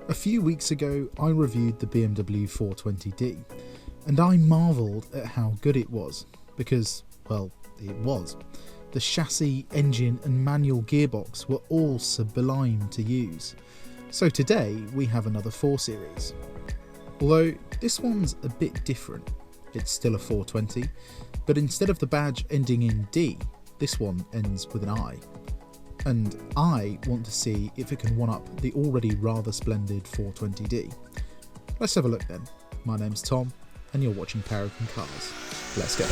A few weeks ago I reviewed the BMW 420d and I marvelled at how good it was because, well, it was. The chassis, engine and manual gearbox were all sublime to use. So today we have another 4 Series. Although this one's a bit different. It's still a 420, but instead of the badge ending in D, this one ends with an I. And I want to see if it can one-up the already rather splendid 420d. Let's have a look then. My name's Tom, and you're watching Paragon Cars. Let's go.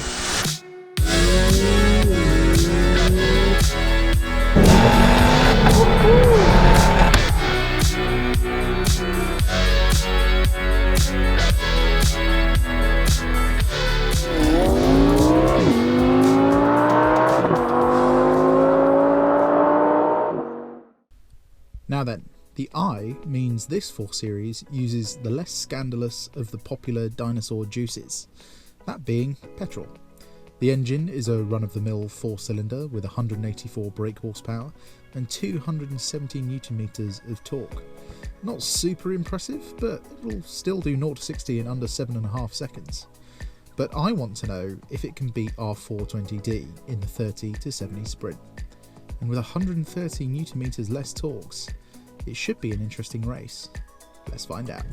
Now then, the I means this 4 Series uses the less scandalous of the popular dinosaur juices, that being petrol. The engine is a run-of-the-mill 4-cylinder with 184 brake horsepower and 270 Nm of torque. Not super impressive, but it'll still do 0 to 60 in under 7.5 seconds. But I want to know if it can beat our 420d in the 30 to 70 sprint. And with 130 Nm less torques, it should be an interesting race. Let's find out.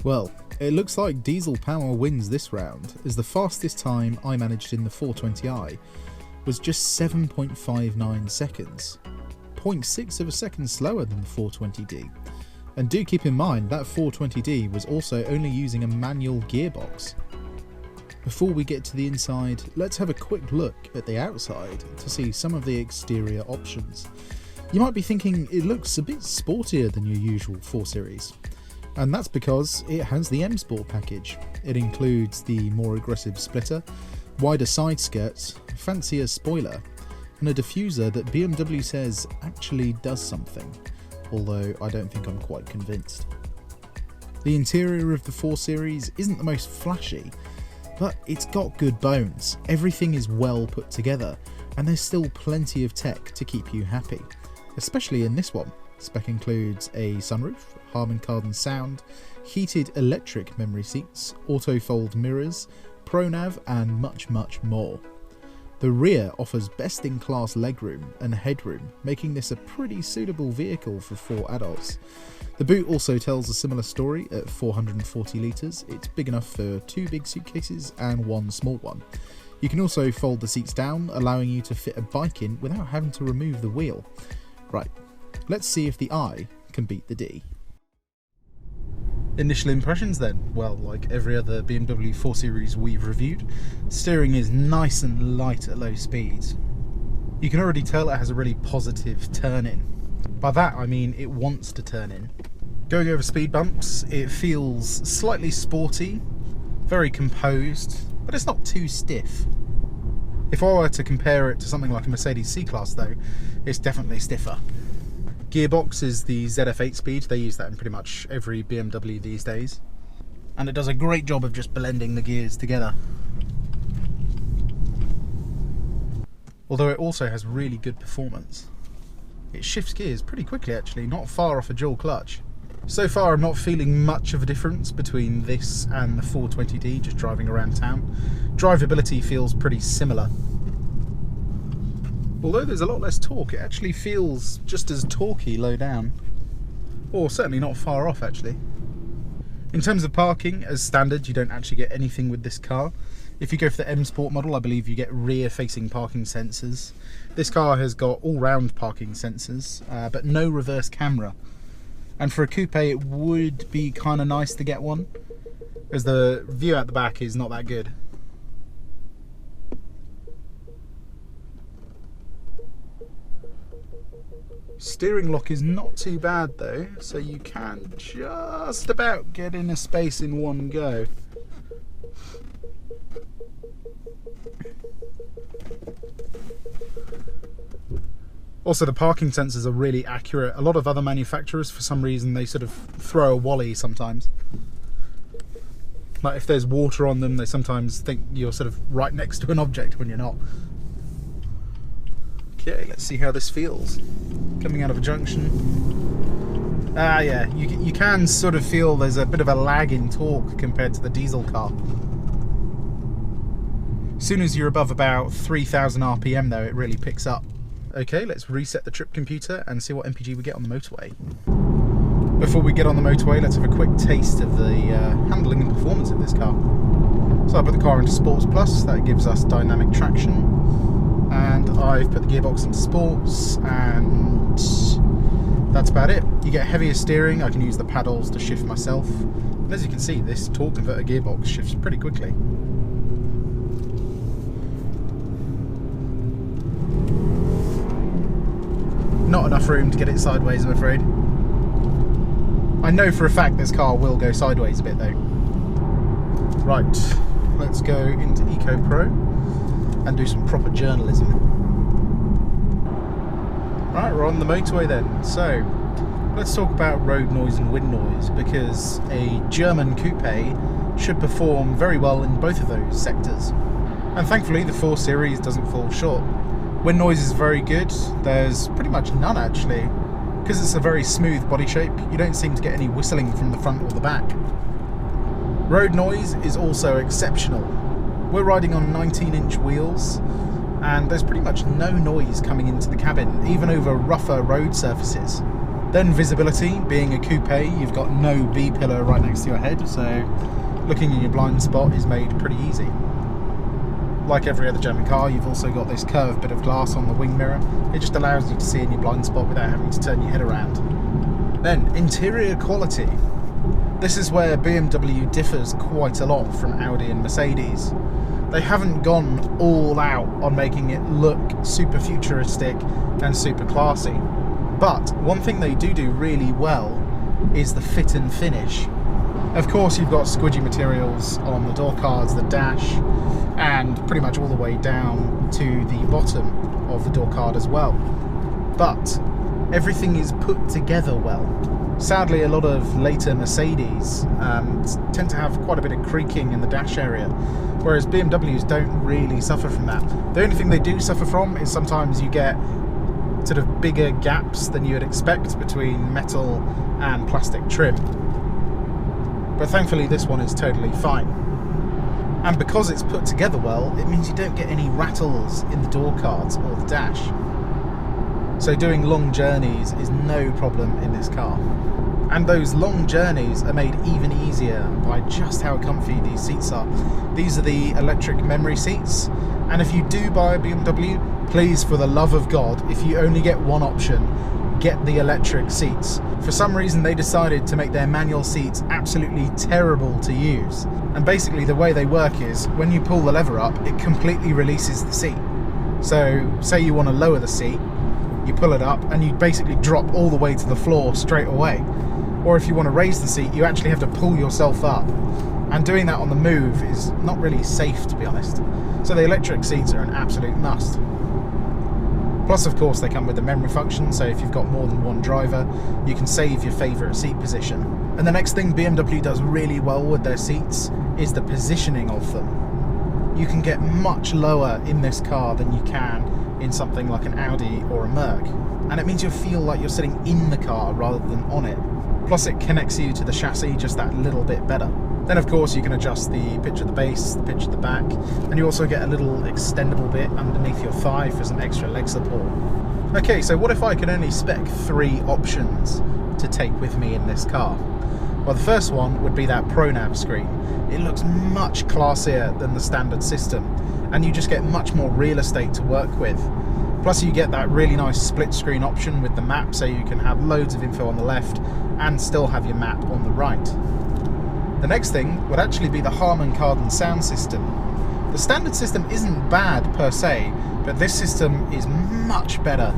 Well, it looks like diesel power wins this round, as the fastest time I managed in the 420i was just 7.59 seconds, 0.6 of a second slower than the 420d. And do keep in mind that 420d was also only using a manual gearbox. Before we get to the inside, let's have a quick look at the outside to see some of the exterior options. You might be thinking it looks a bit sportier than your usual 4 Series. And that's because it has the M Sport package. It includes the more aggressive splitter, wider side skirts, fancier spoiler, and a diffuser that BMW says actually does something. Although I don't think I'm quite convinced. The interior of the 4 Series isn't the most flashy, but it's got good bones. Everything is well put together, and there's still plenty of tech to keep you happy, especially in this one. Spec includes a sunroof, Harman Kardon sound, heated electric memory seats, auto-fold mirrors, ProNav, and much more. The rear offers best-in-class legroom and headroom, making this a pretty suitable vehicle for 4 adults. The boot also tells a similar story at 440 litres. It's big enough for 2 big suitcases and 1 small one. You can also fold the seats down, allowing you to fit a bike in without having to remove the wheel. Right, let's see if the I can beat the D. Initial impressions then? Well, like every other BMW 4 Series we've reviewed, steering is nice and light at low speeds. You can already tell it has a really positive turn-in. By that I mean it wants to turn in. Going over speed bumps, it feels slightly sporty, very composed, but it's not too stiff. If I were to compare it to something like a Mercedes C-Class though, it's definitely stiffer. Gearbox is the ZF8 speed. They use that in pretty much every BMW these days. And it does a great job of just blending the gears together. Although it also has really good performance. It shifts gears pretty quickly actually, not far off a dual clutch. So far I'm not feeling much of a difference between this and the 420d just driving around town. Drivability feels pretty similar. Although there's a lot less torque, it actually feels just as torquey low down. Or certainly not far off actually. In terms of parking, as standard you don't actually get anything with this car. If you go for the M Sport model, I believe you get rear facing parking sensors. This car has got all round parking sensors, but no reverse camera. And for a coupe it would be kind of nice to get one, as the view out the back is not that good. Steering lock is not too bad though, so you can just about get in a space in one go. Also, the parking sensors are really accurate. A lot of other manufacturers, for some reason, they sort of throw a wally sometimes. Like if there's water on them, they sometimes think you're sort of right next to an object when you're not. Okay, let's see how this feels. Coming out of a junction. Yeah, you can sort of feel there's a bit of a lag in torque compared to the diesel car. As soon as you're above about 3,000 RPM though, it really picks up. Okay, let's reset the trip computer and see what MPG we get on the motorway. Before we get on the motorway, let's have a quick taste of the handling and performance of this car. So I put the car into Sports Plus, that gives us dynamic traction. And I've put the gearbox into Sports, and that's about it. You get heavier steering, I can use the paddles to shift myself. And as you can see, this torque converter gearbox shifts pretty quickly. Not enough room to get it sideways, I'm afraid. I know for a fact this car will go sideways a bit though. Right, let's go into Eco Pro and do some proper journalism. Right, we're on the motorway then. So, let's talk about road noise and wind noise, because a German coupe should perform very well in both of those sectors. And thankfully the 4 Series doesn't fall short. Wind noise is very good, there's pretty much none actually. Because it's a very smooth body shape, you don't seem to get any whistling from the front or the back. Road noise is also exceptional. We're riding on 19-inch wheels, and there's pretty much no noise coming into the cabin, even over rougher road surfaces. Then visibility, being a coupe, you've got no B-pillar right next to your head, so looking in your blind spot is made pretty easy. Like every other German car, you've also got this curved bit of glass on the wing mirror. It just allows you to see in your blind spot without having to turn your head around. Then, interior quality. This is where BMW differs quite a lot from Audi and Mercedes. They haven't gone all out on making it look super futuristic and super classy. But one thing they do really well is the fit and finish. Of course, you've got squidgy materials on the door cards, the dash, and pretty much all the way down to the bottom of the door card as well. But everything is put together well. Sadly, a lot of later Mercedes tend to have quite a bit of creaking in the dash area, whereas BMWs don't really suffer from that. The only thing they do suffer from is sometimes you get sort of bigger gaps than you would expect between metal and plastic trim. But thankfully this one is totally fine. And because it's put together well, it means you don't get any rattles in the door cards or the dash. So doing long journeys is no problem in this car. And those long journeys are made even easier by just how comfy these seats are. These are the electric memory seats, and if you do buy a BMW, please, for the love of God, if you only get one option, get the electric seats. For some reason they decided to make their manual seats absolutely terrible to use. And basically the way they work is, when you pull the lever up, it completely releases the seat. So, say you want to lower the seat, you pull it up and you basically drop all the way to the floor straight away. Or if you want to raise the seat, you actually have to pull yourself up. And doing that on the move is not really safe, to be honest. So the electric seats are an absolute must. Plus, of course, they come with the memory function, so if you've got more than one driver, you can save your favourite seat position. And the next thing BMW does really well with their seats is the positioning of them. You can get much lower in this car than you can in something like an Audi or a Merc. And it means you feel like you're sitting in the car rather than on it. Plus it connects you to the chassis just that little bit better. Then of course you can adjust the pitch of the base, the pitch of the back, and you also get a little extendable bit underneath your thigh for some extra leg support. Okay, so what if I could only spec 3 options to take with me in this car? Well, the first one would be that ProNav screen. It looks much classier than the standard system, and you just get much more real estate to work with. Plus you get that really nice split screen option with the map, so you can have loads of info on the left and still have your map on the right. The next thing would actually be the Harman Kardon sound system. The standard system isn't bad per se, but this system is much better.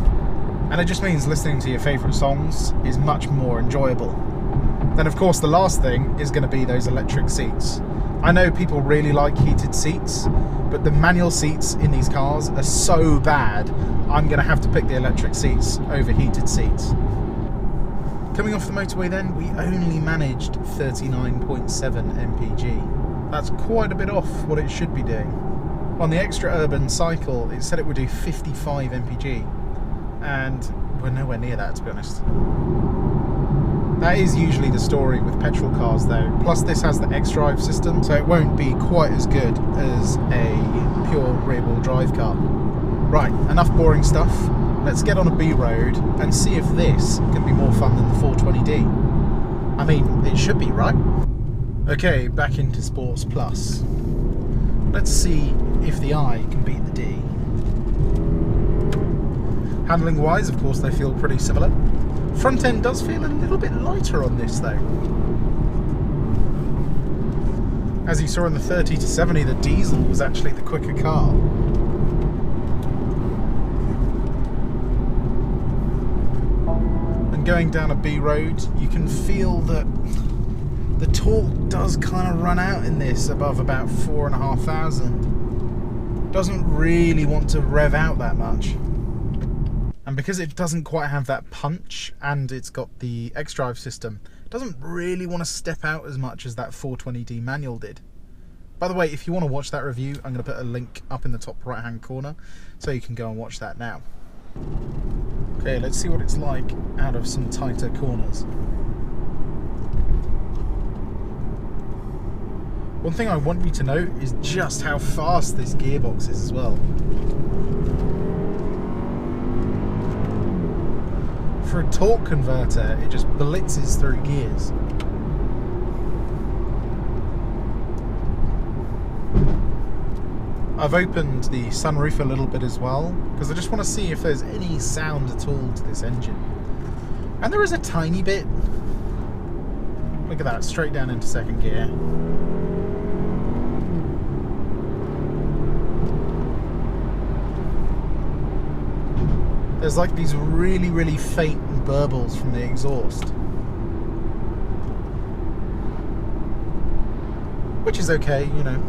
And it just means listening to your favourite songs is much more enjoyable. Then of course the last thing is going to be those electric seats. I know people really like heated seats, but the manual seats in these cars are so bad, I'm going to have to pick the electric seats over heated seats. Coming off the motorway then, we only managed 39.7 mpg. That's quite a bit off what it should be doing. On the extra urban cycle, it said it would do 55 mpg, and we're nowhere near that, to be honest. That is usually the story with petrol cars though. Plus this has the XDRIVE system, so it won't be quite as good as a pure rear-wheel drive car. Right, enough boring stuff. Let's get on a B road and see if this can be more fun than the 420D. I mean, it should be, right? Okay, back into Sports Plus. Let's see if the I can beat the D. Handling wise, of course, they feel pretty similar. Front end does feel a little bit lighter on this though. As you saw in the 30 to 70, the diesel was actually the quicker car. And going down a B road, you can feel that the torque does kind of run out in this above about 4,500. Doesn't really want to rev out that much. And because it doesn't quite have that punch and it's got the XDRIVE system, it doesn't really want to step out as much as that 420D manual did. By the way, if you want to watch that review, I'm going to put a link up in the top right hand corner so you can go and watch that now. Okay, let's see what it's like out of some tighter corners. One thing I want you to note is just how fast this gearbox is as well. For a torque converter, it just blitzes through gears. I've opened the sunroof a little bit as well, because I just want to see if there's any sound at all to this engine. And there is a tiny bit. Look at that, straight down into second gear. There's like these really, really faint burbles from the exhaust. Which is okay, you know.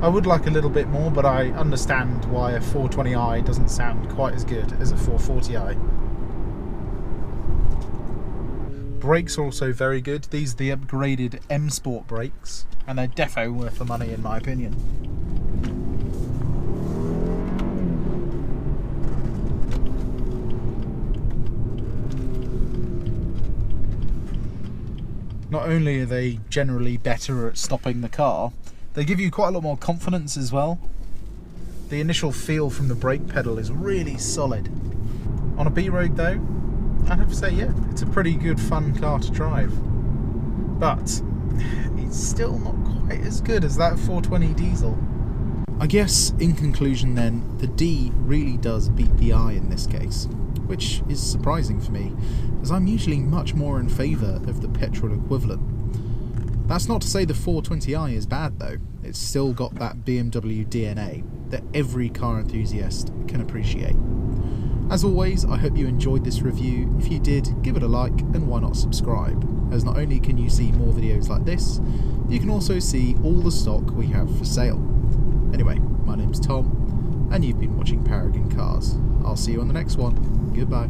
I would like a little bit more, but I understand why a 420i doesn't sound quite as good as a 440i. Brakes are also very good. These are the upgraded M Sport brakes, and they're defo worth the money in my opinion. Not only are they generally better at stopping the car, they give you quite a lot more confidence as well. The initial feel from the brake pedal is really solid. On a B road though, I'd have to say, yeah, it's a pretty good fun car to drive. But it's still not quite as good as that 420 diesel. I guess in conclusion then, the D really does beat the I in this case, which is surprising for me, as I'm usually much more in favour of the petrol equivalent. That's not to say the 420i is bad though, it's still got that BMW DNA that every car enthusiast can appreciate. As always, I hope you enjoyed this review. If you did, give it a like and why not subscribe, as not only can you see more videos like this, you can also see all the stock we have for sale. Anyway, my name's Tom, and you've been watching Paragon Cars. I'll see you on the next one. Goodbye.